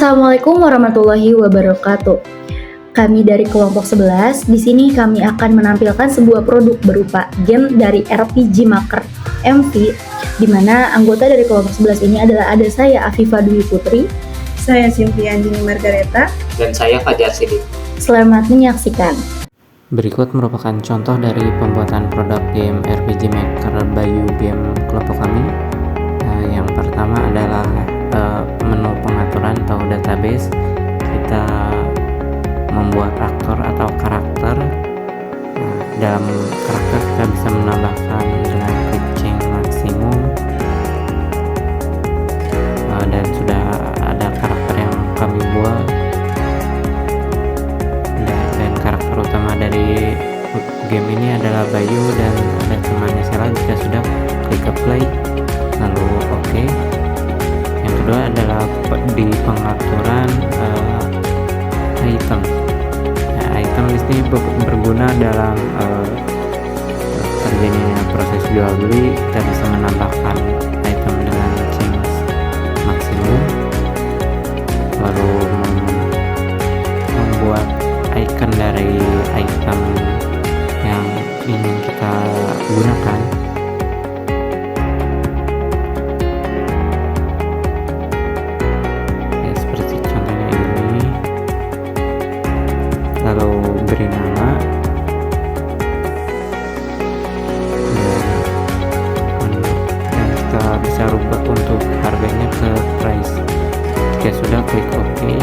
Assalamualaikum warahmatullahi wabarakatuh. Kami dari kelompok 11, di sini kami akan menampilkan sebuah produk berupa game dari RPG Maker MV, di mana anggota dari kelompok 11 ini adalah ada saya Afifa Dwi Putri, saya Cynthia Anjini Margareta, dan saya Fajar Sidik. Selamat menyaksikan. Berikut merupakan contoh dari pembuatan produk game RPG Maker Bayu Game kelompok kami. Yang pertama adalah menu pengaturan atau database. Kita membuat aktor atau karakter. Dalam karakter kita bisa menambahkan dengan klik change maksimum, dan sudah ada karakter yang kami buat, dan karakter utama dari game ini adalah Bayu dan ada temannya Sela. Jika sudah, klik apply lalu oke. Yang kedua adalah di pengaturan item. Item di sini berguna dalam terjadinya proses jual beli. Kita bisa menambahkan item dengan change maksimum, lalu membuat icon dari item yang ingin kita gunakan. Seperti contohnya ini, lalu beri nama dan kita bisa rubah untuk harganya ke price. Jika sudah, klik OK,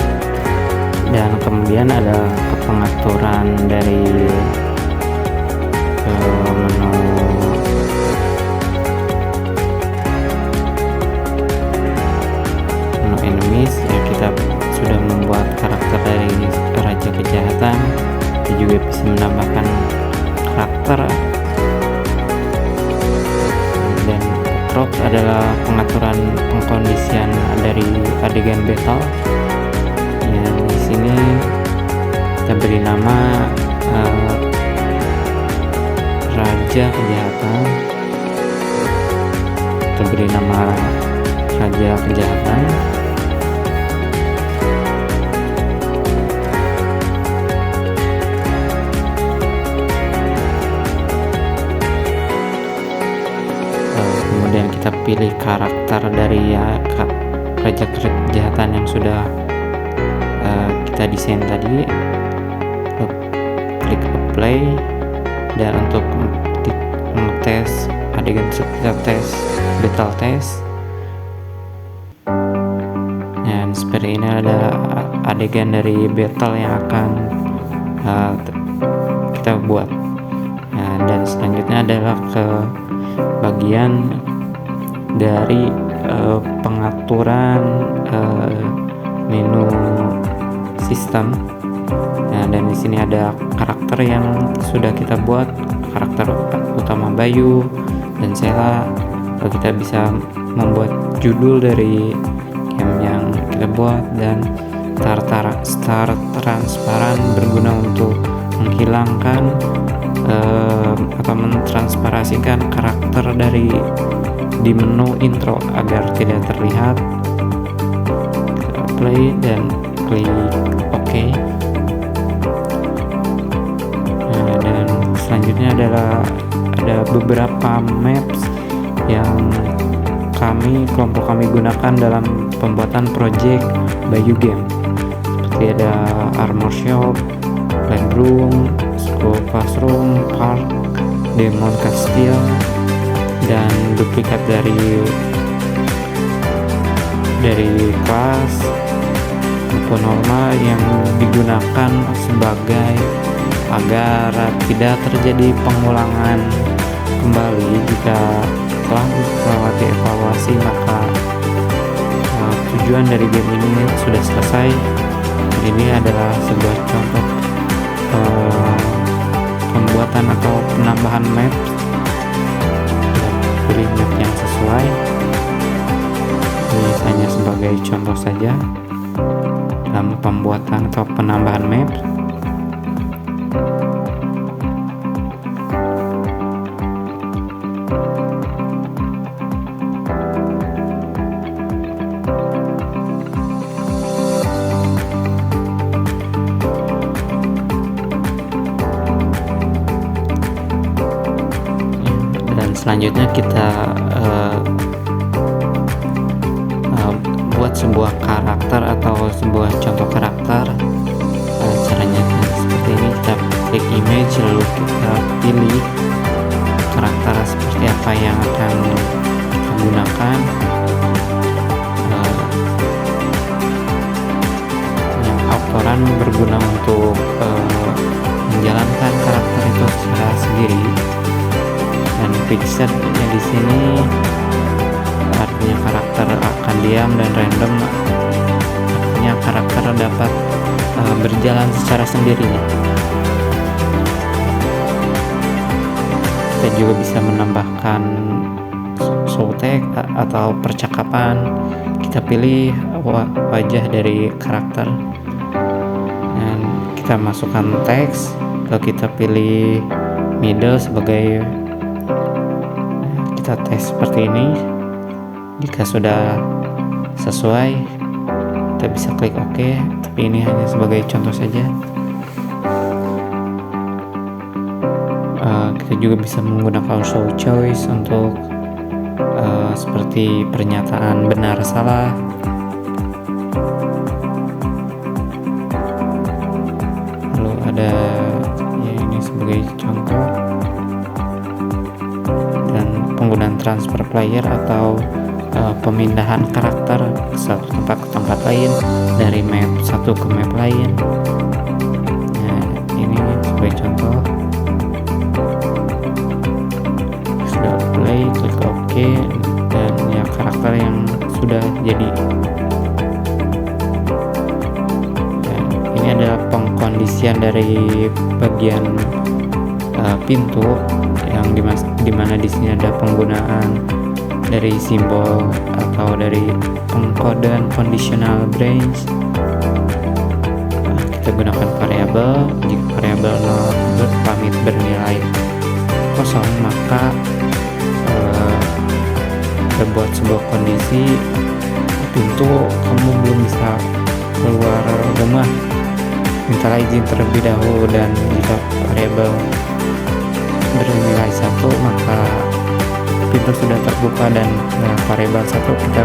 dan kemudian ada pengaturan dari menu enemies. Kita sudah membuat karakter dari Raja Kejahatan. Kita juga bisa menambahkan karakter, dan props adalah pengaturan pengkondisian dari adegan battle. Di sini kita beri nama Raja Kejahatan. Kita beri nama Raja Kejahatan. Kemudian kita pilih karakter dari Raja Kejahatan yang sudah kita desain tadi, klik apply, dan untuk tes adegan kita tes battle test. Dan seperti ini ada adegan dari battle yang akan kita buat. Dan selanjutnya adalah ke bagian dari pengaturan menu sistem. Dan di sini ada karakter yang sudah kita buat, karakter utama Bayu dan Sela. Lalu kita bisa membuat judul dari game yang kita buat, dan start transparan berguna untuk menghilangkan atau mentransparasikan karakter di menu intro agar tidak terlihat. Play dan klik OK. Dan selanjutnya adalah ada beberapa maps yang kelompok kami gunakan dalam pembuatan project Bayu Game. Seperti ada Armor Shop, Playroom, School Classroom, Park, Demon Castle, dan duplikat dari kelas buku normal yang digunakan sebagai agar tidak terjadi pengulangan kembali jika telah melewati evaluasi. Maka tujuan dari game ini sudah selesai. Ini adalah sebuah contoh pembuatan atau penambahan map, dan pilih map yang sesuai. Ini hanya sebagai contoh saja dalam pembuatan atau penambahan map. Selanjutnya kita buat sebuah karakter atau sebuah contoh karakter. Caranya seperti ini, kita klik image lalu kita pilih karakter seperti apa yang akan kita gunakan. Yang autoran berguna untuk menjalankan karakter itu secara sendiri, dan fixednya di sini artinya karakter akan diam, dan random artinya karakter dapat berjalan secara sendirinya. Kita juga bisa menambahkan show text atau percakapan. Kita pilih wajah dari karakter dan kita masukkan teks, lalu kita pilih middle sebagai, kita tes seperti ini. Jika sudah sesuai, kita bisa klik OK, tapi ini hanya sebagai contoh saja. Kita juga bisa menggunakan show choice untuk seperti pernyataan benar salah. Lalu ada ya, ini sebagai contoh, dan penggunaan transfer player atau pemindahan karakter ke satu tempat ke tempat lain, dari map satu ke map lain. Nah, ini sebagai contoh. Sudah play, klik OK, dan ya karakter yang sudah jadi. Dan ini adalah pengkondisian dari bagian pintu yang dimana di sini ada penggunaan dari simbol atau dari pengkodean conditional branch. Kita gunakan variabel. Jika variabel pamit bernilai kosong, maka kita buat sebuah kondisi pintu kamu belum bisa keluar rumah, minta izin terlebih dahulu. Dan jika variabel bernilai 1, maka pintu sudah terbuka, dan variabel 1 kita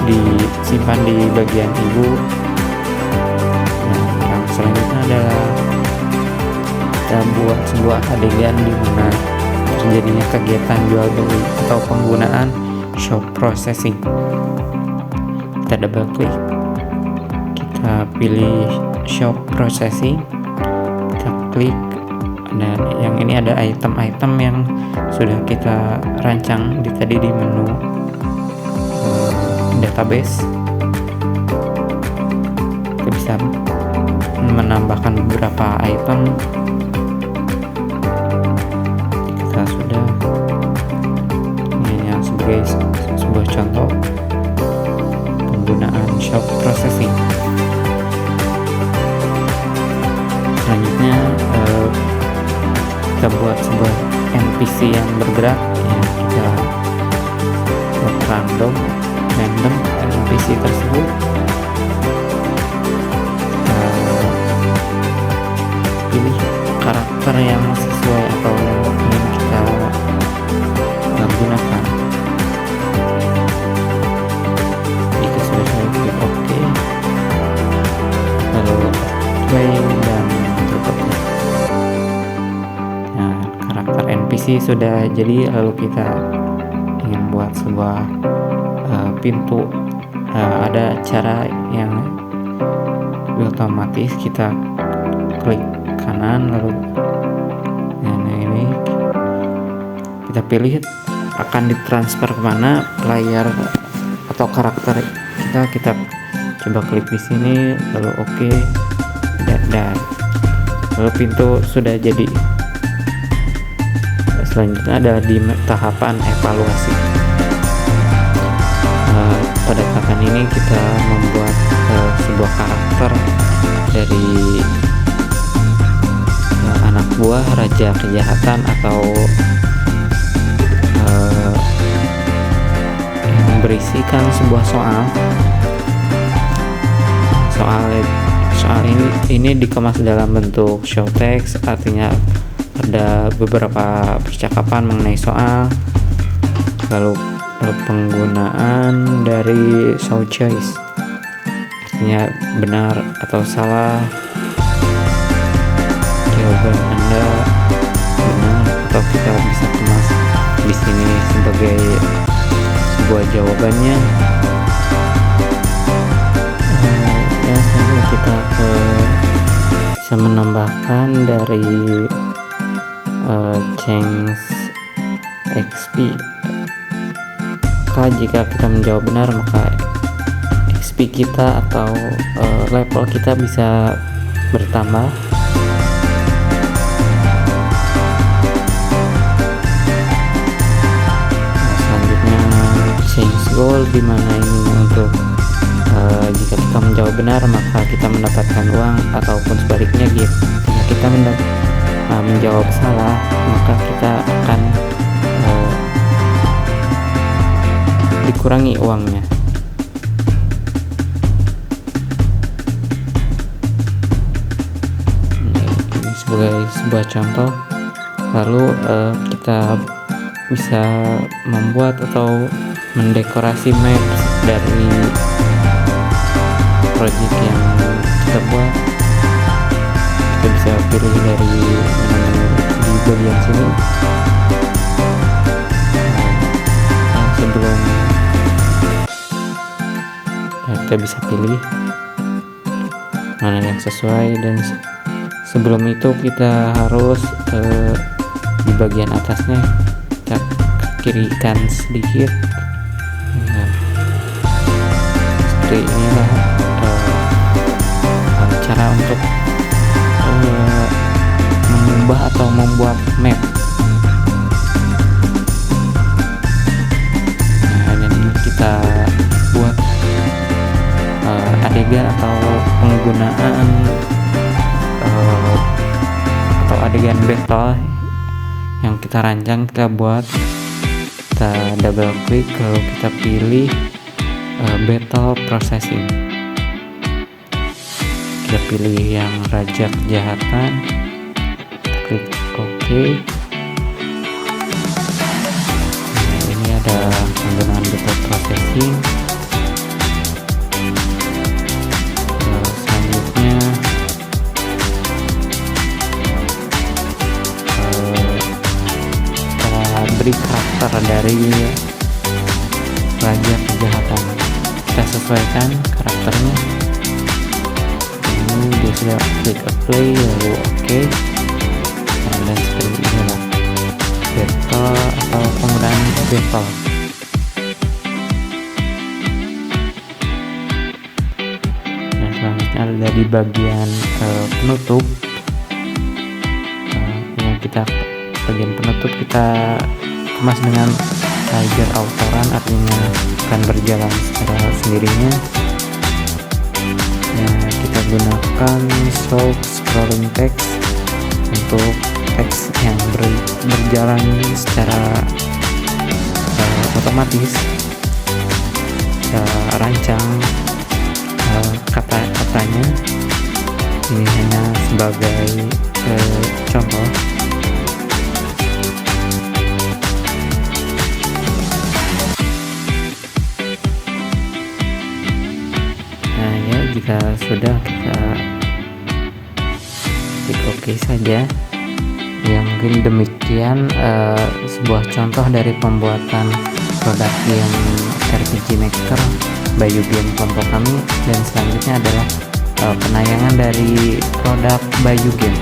disimpan di bagian ibu. Nah, yang selanjutnya adalah kita buat sebuah adegan di mana terjadinya kegiatan jual beli atau penggunaan shop processing. Kita double klik, kita pilih shop processing, kita klik. Dan yang ini ada item-item yang sudah kita rancang tadi di menu database. Kita bisa menambahkan beberapa item. Kita sudah, ini yang sebagai sebuah contoh penggunaan shop processing. Selanjutnya kita buat sebuah NPC yang bergerak, ya, kita buat random NPC tersebut. Pilih karakter yang sesuai atau yang ingin kita gunakan. Jika sudah saya klik OK, lalu play dan klik OK. Nah, karakter NPC sudah jadi. Lalu kita ingin buat sebuah pintu. Ada cara yang otomatis, kita klik kanan, lalu ini kita pilih akan ditransfer kemana player atau karakter kita coba klik di sini, lalu OK, dan lalu pintu sudah jadi. Selanjutnya adalah di tahapan evaluasi. Pada tahapan ini kita membuat sebuah karakter dari anak buah raja kejahatan, atau yang berisikan sebuah soal ini dikemas dalam bentuk show text, artinya ada beberapa percakapan mengenai soal. Lalu penggunaan dari show choice, artinya benar atau salah. Jawaban Anda benar atau kita bisa kemas di sini sebagai sebuah jawabannya. Ya, selanjutnya kita bisa menambahkan dari change XP. Jika kita menjawab benar, maka XP kita atau level kita bisa bertambah. Selanjutnya change goal, dimana ini untuk jika kita menjawab benar maka kita mendapatkan uang, ataupun sebaliknya jika kita menjawab salah maka kita akan dikurangi uangnya. Ini sebagai sebuah contoh. Lalu kita bisa membuat atau mendekorasi maps dari project yang kita buat. Kita bisa pilih dari menu-menu di bagian sini. Sebelum kita bisa pilih mana yang sesuai, dan sebelum itu kita harus di bagian atasnya kita kirikan sedikit. Nah, seperti inilah cara untuk mengubah atau membuat map. Nah, ini kita buat adegan atau penggunaan atau adegan battle yang kita rancang, kita buat. Kita double klik, lalu kita pilih battle processing. Kita pilih yang Raja Kejahatan, klik OK. Nah, ini ada penggunaan battle processing. Selanjutnya kita beri karakter dari Raja Kejahatan. Kita sesuaikan karakternya. Ini dia sudah klik apply, lalu OK. Dan seperti inilah battle atau penggunaan battle. Nah, selanjutnya ada di bagian penutup. Yang kita bagian penutup kita kemas dengan tiger autoran, artinya akan berjalan secara sendirinya. Nah, kita gunakan show scrolling text untuk teks yang berjalan secara otomatis. Kita rancang kata-katanya. Ini hanya sebagai contoh. Nah ya, jika sudah kita klik OK saja. Ya, mungkin demikian sebuah contoh dari pembuatan produk game RPG Maker by Game kelompok kami, dan selanjutnya adalah penayangan dari produk by Game.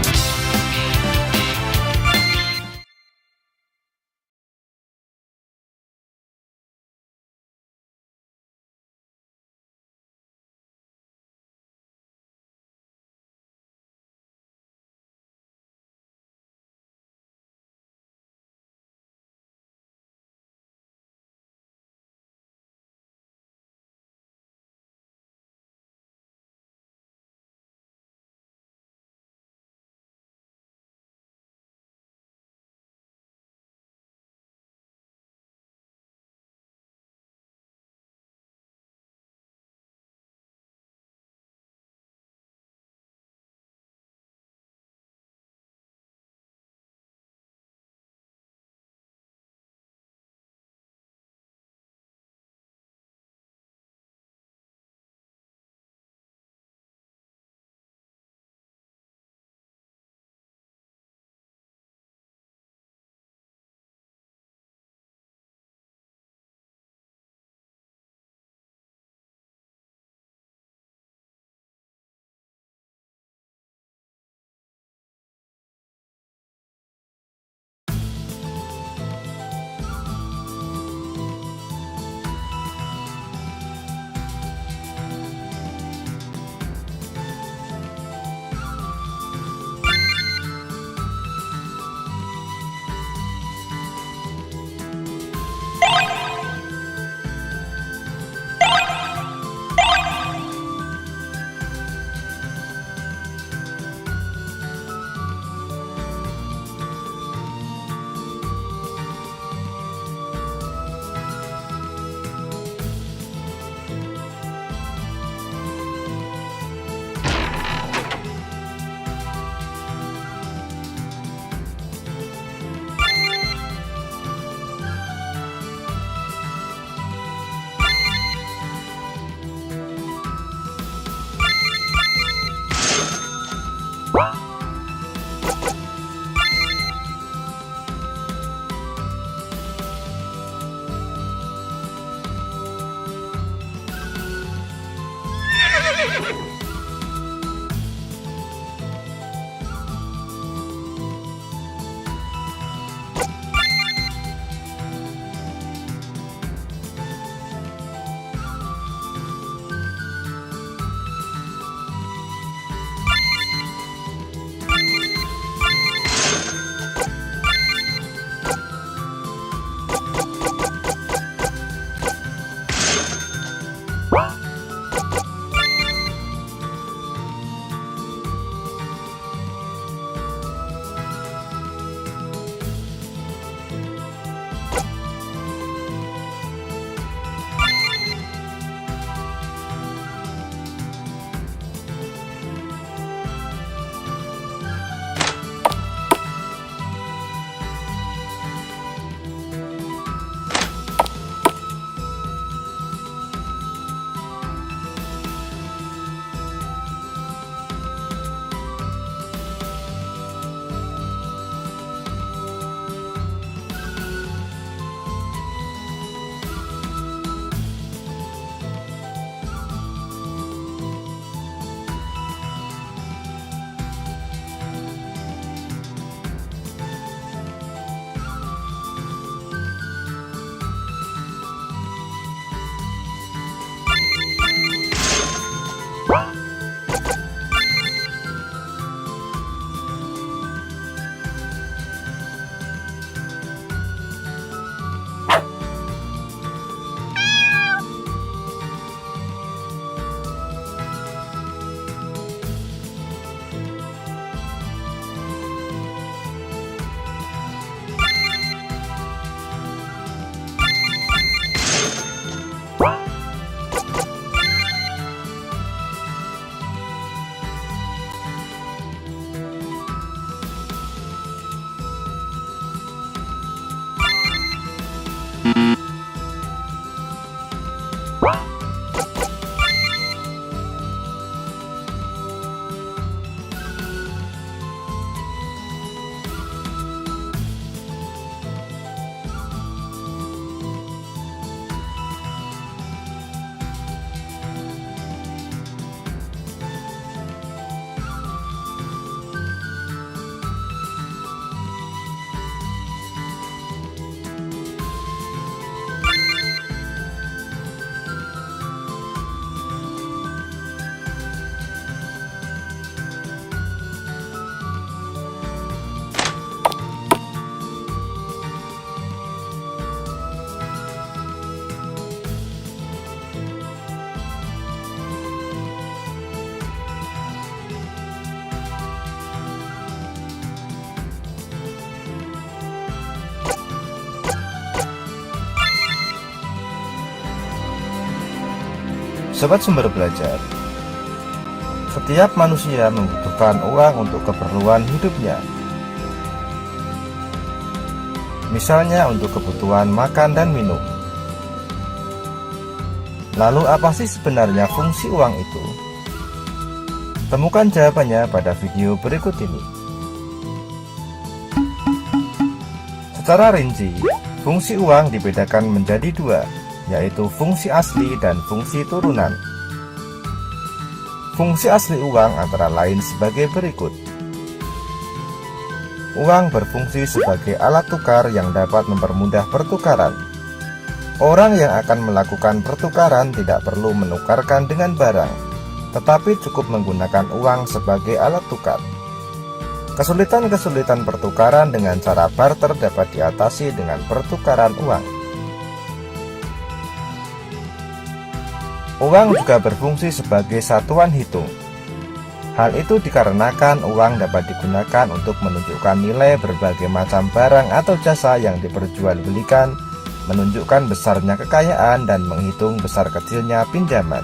Sobat Sumber Belajar, setiap manusia membutuhkan uang untuk keperluan hidupnya. Misalnya untuk kebutuhan makan dan minum. Lalu apa sih sebenarnya fungsi uang itu? Temukan jawabannya pada video berikut ini. Secara rinci, fungsi uang dibedakan menjadi dua, yaitu fungsi asli dan fungsi turunan. Fungsi asli uang antara lain sebagai berikut. Uang berfungsi sebagai alat tukar yang dapat mempermudah pertukaran. Orang yang akan melakukan pertukaran tidak perlu menukarkan dengan barang, tetapi cukup menggunakan uang sebagai alat tukar. Kesulitan-kesulitan pertukaran dengan cara barter dapat diatasi dengan pertukaran uang. Uang juga berfungsi sebagai satuan hitung. Hal itu dikarenakan uang dapat digunakan untuk menunjukkan nilai berbagai macam barang atau jasa yang diperjualbelikan, menunjukkan besarnya kekayaan dan menghitung besar kecilnya pinjaman.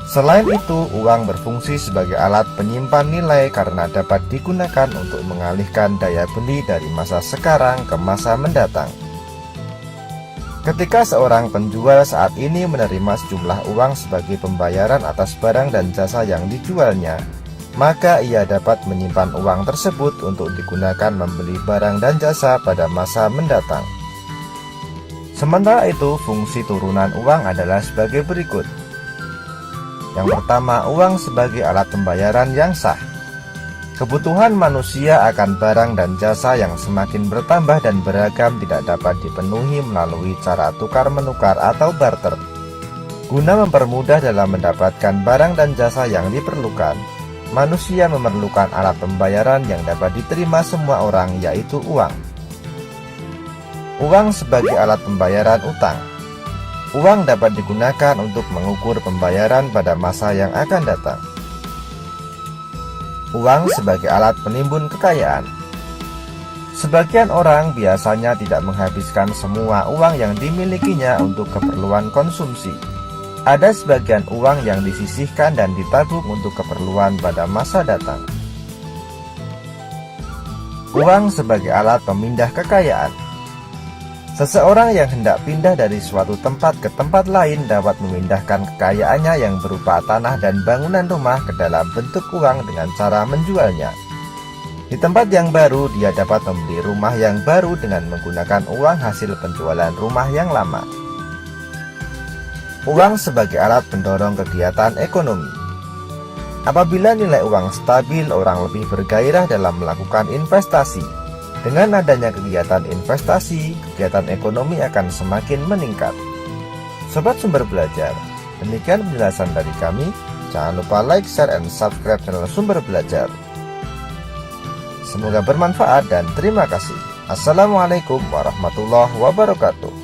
Selain itu, uang berfungsi sebagai alat penyimpan nilai karena dapat digunakan untuk mengalihkan daya beli dari masa sekarang ke masa mendatang. Ketika seorang penjual saat ini menerima sejumlah uang sebagai pembayaran atas barang dan jasa yang dijualnya, maka ia dapat menyimpan uang tersebut untuk digunakan membeli barang dan jasa pada masa mendatang. Sementara itu, fungsi turunan uang adalah sebagai berikut. Yang pertama, uang sebagai alat pembayaran yang sah. Kebutuhan manusia akan barang dan jasa yang semakin bertambah dan beragam tidak dapat dipenuhi melalui cara tukar-menukar atau barter. Guna mempermudah dalam mendapatkan barang dan jasa yang diperlukan, manusia memerlukan alat pembayaran yang dapat diterima semua orang, yaitu uang. Uang sebagai alat pembayaran utang. Uang dapat digunakan untuk mengukur pembayaran pada masa yang akan datang. Uang sebagai alat penimbun kekayaan. Sebagian orang biasanya tidak menghabiskan semua uang yang dimilikinya untuk keperluan konsumsi. Ada sebagian uang yang disisihkan dan ditabung untuk keperluan pada masa datang. Uang sebagai alat pemindah kekayaan. Seseorang yang hendak pindah dari suatu tempat ke tempat lain dapat memindahkan kekayaannya yang berupa tanah dan bangunan rumah ke dalam bentuk uang dengan cara menjualnya. Di tempat yang baru, dia dapat membeli rumah yang baru dengan menggunakan uang hasil penjualan rumah yang lama. Uang sebagai alat pendorong kegiatan ekonomi. Apabila nilai uang stabil, orang lebih bergairah dalam melakukan investasi. Dengan adanya kegiatan investasi, kegiatan ekonomi akan semakin meningkat. Sobat Sumber Belajar, demikian penjelasan dari kami. Jangan lupa like, share, and subscribe channel Sumber Belajar. Semoga bermanfaat dan terima kasih. Assalamualaikum warahmatullahi wabarakatuh.